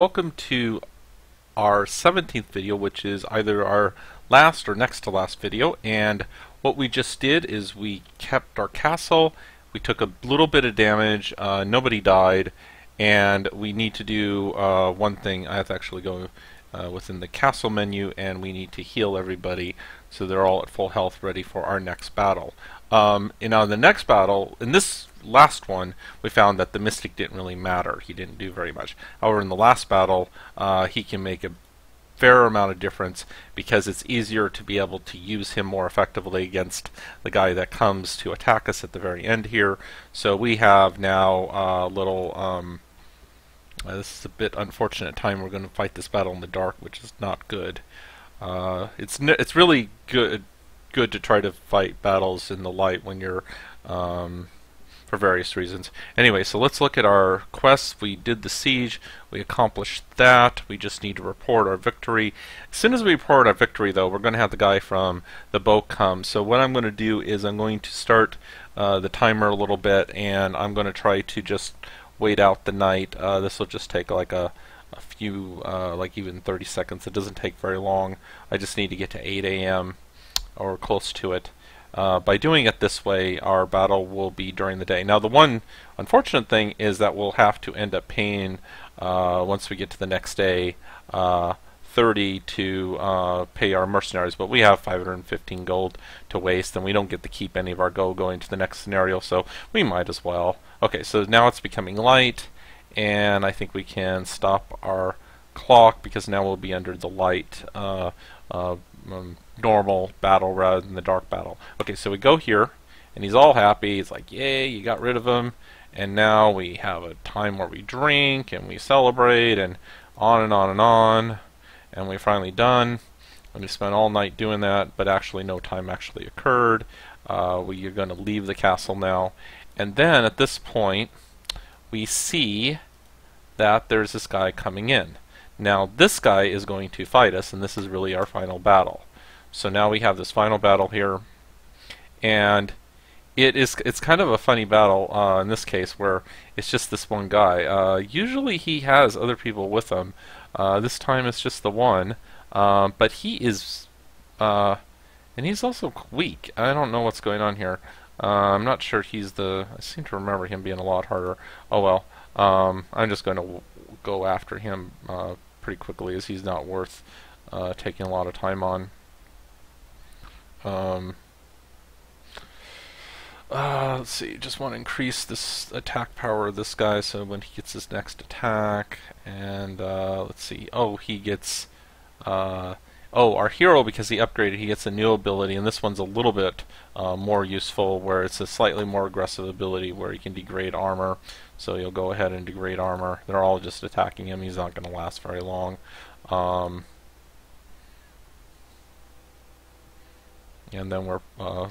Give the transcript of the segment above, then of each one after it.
Welcome to our 17th video, which is either our last or next to last video. And what we just did is we kept our castle, we took a little bit of damage, nobody died, and we need to do one thing. I have to actually go within the castle menu, and we need to heal everybody so they're all at full health, ready for our next battle. In the next battle, in this last one, we found that the Mystic didn't really matter. He didn't do very much. However, in the last battle, he can make a fair amount of difference because it's easier to be able to use him more effectively against the guy that comes to attack us at the very end here. So we have now a little... this is a bit unfortunate time. We're going to fight this battle in the dark, which is not good. It's really good to try to fight battles in the light when you're for various reasons. Anyway, so let's look at our quests. We did the siege. We accomplished that. We just need to report our victory. As soon as we report our victory, though, we're going to have the guy from the boat come. So what I'm going to do is I'm going to start the timer a little bit, and I'm going to try to just wait out the night. This will just take like a few, like even 30 seconds. It doesn't take very long. I just need to get to 8 a.m. or close to it. By doing it this way, our battle will be during the day. Now, the one unfortunate thing is that we'll have to end up paying, once we get to the next day, 30 to pay our mercenaries, but we have 515 gold to waste, and we don't get to keep any of our gold going to the next scenario, so we might as well. Okay, so now it's becoming light, and I think we can stop our clock because now we'll be under the light normal battle rather than the dark battle. Okay, so we go here, and he's all happy. He's like, yay, you got rid of him. And now we have a time where we drink, and we celebrate, and on and on and on. And we're finally done. And we spent all night doing that, but actually no time actually occurred. We are going to leave the castle now. And then, at this point, we see that there's this guy coming in. Now, this guy is going to fight us, and this is really our final battle. So now we have this final battle here, and it's kind of a funny battle in this case where it's just this one guy. Usually he has other people with him. This time it's just the one, but he is, and he's also weak. I don't know what's going on here. I'm not sure he's the... I seem to remember him being a lot harder. Oh well. I'm just going to go after him pretty quickly, as he's not worth taking a lot of time on. Let's see, just want to increase this attack power of this guy so when he gets his next attack, and let's see, oh, he gets, oh, our hero, because he upgraded, he gets a new ability, and this one's a little bit more useful, where it's a slightly more aggressive ability where he can degrade armor, so you'll go ahead and degrade armor. They're all just attacking him, he's not going to last very long. And then we're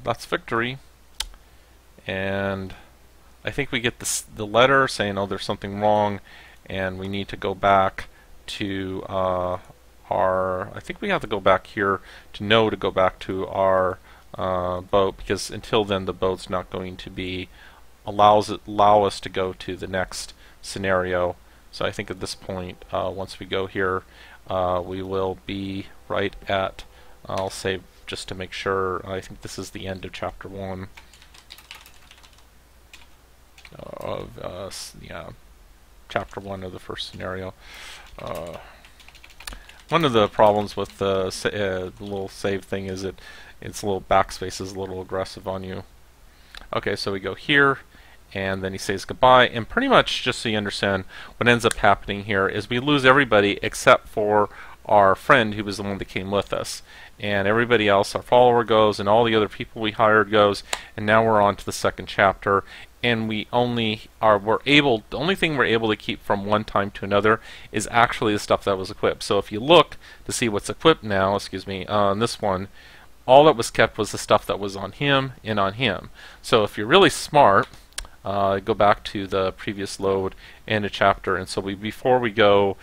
that's victory, and I think we get the letter saying, oh, there's something wrong, and we need to go back to I think we have to go back here to go back to our boat, because until then the boat's not going to be allow us to go to the next scenario. So I think at this point, once we go here, we will be right at, I'll save just to make sure. I think this is the end of chapter 1 of yeah, chapter 1 of the first scenario. One of the problems with the little save thing is its little backspace is a little aggressive on you. Okay, so we go here, and then he says goodbye, and pretty much, just so you understand, what ends up happening here is we lose everybody except for our friend, who was the one that came with us, and everybody else, our follower goes, and all the other people we hired goes, and now we're on to the second chapter, and the only thing we're able to keep from one time to another is actually the stuff that was equipped. So if you look to see what's equipped now, on this one, all that was kept was the stuff that was on him and on him. So if you're really smart, go back to the previous load and a chapter, and so before we go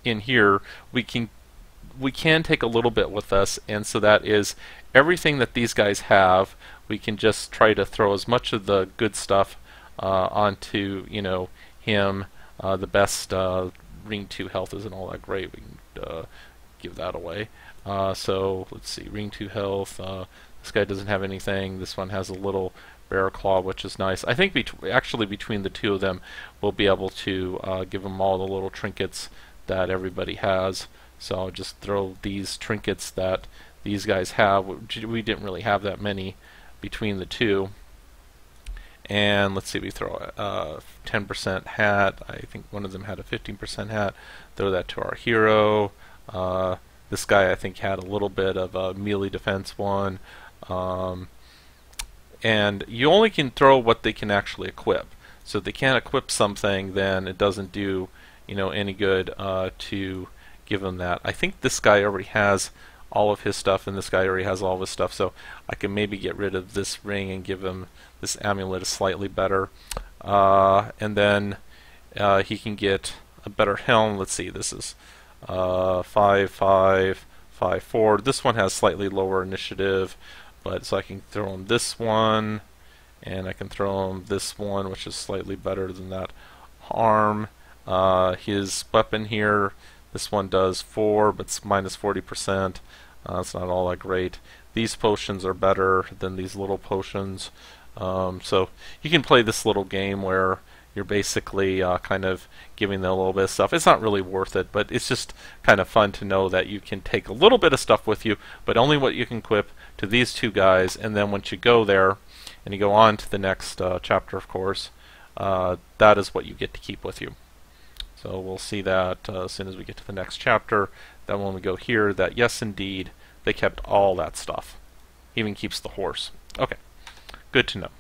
in here, we can take a little bit with us, and so that is everything that these guys have. We can just try to throw as much of the good stuff onto him The best ring 2 health isn't all that great. We can give that away. So let's see, ring 2 health. This guy doesn't have anything. This one has a little bear claw, which is nice. I think actually between the two of them, we'll be able to give them all the little trinkets that everybody has. So I'll just throw these trinkets that these guys have. We didn't really have that many between the two. And let's see, we throw a 10% hat. I think one of them had a 15% hat. Throw that to our hero. This guy I think had a little bit of a melee defense one. And you only can throw what they can actually equip. So if they can't equip something, then it doesn't do any good to give them that. I think this guy already has all of his stuff, and this guy already has all of his stuff, so I can maybe get rid of this ring and give him this amulet is slightly better. And then he can get a better helm. Let's see, this is 5, 5, 5, 4. This one has slightly lower initiative, but so I can throw him this one, and I can throw him this one, which is slightly better than that arm. His weapon here, this one does 4, but it's minus 40%. It's not all that great. These potions are better than these little potions. So you can play this little game where you're basically kind of giving them a little bit of stuff. It's not really worth it, but it's just kind of fun to know that you can take a little bit of stuff with you, but only what you can equip to these two guys, and then once you go there and you go on to the next chapter, of course, that is what you get to keep with you. So we'll see that as soon as we get to the next chapter. Then when we go here, that yes, indeed, they kept all that stuff. Even keeps the horse. Okay, good to know.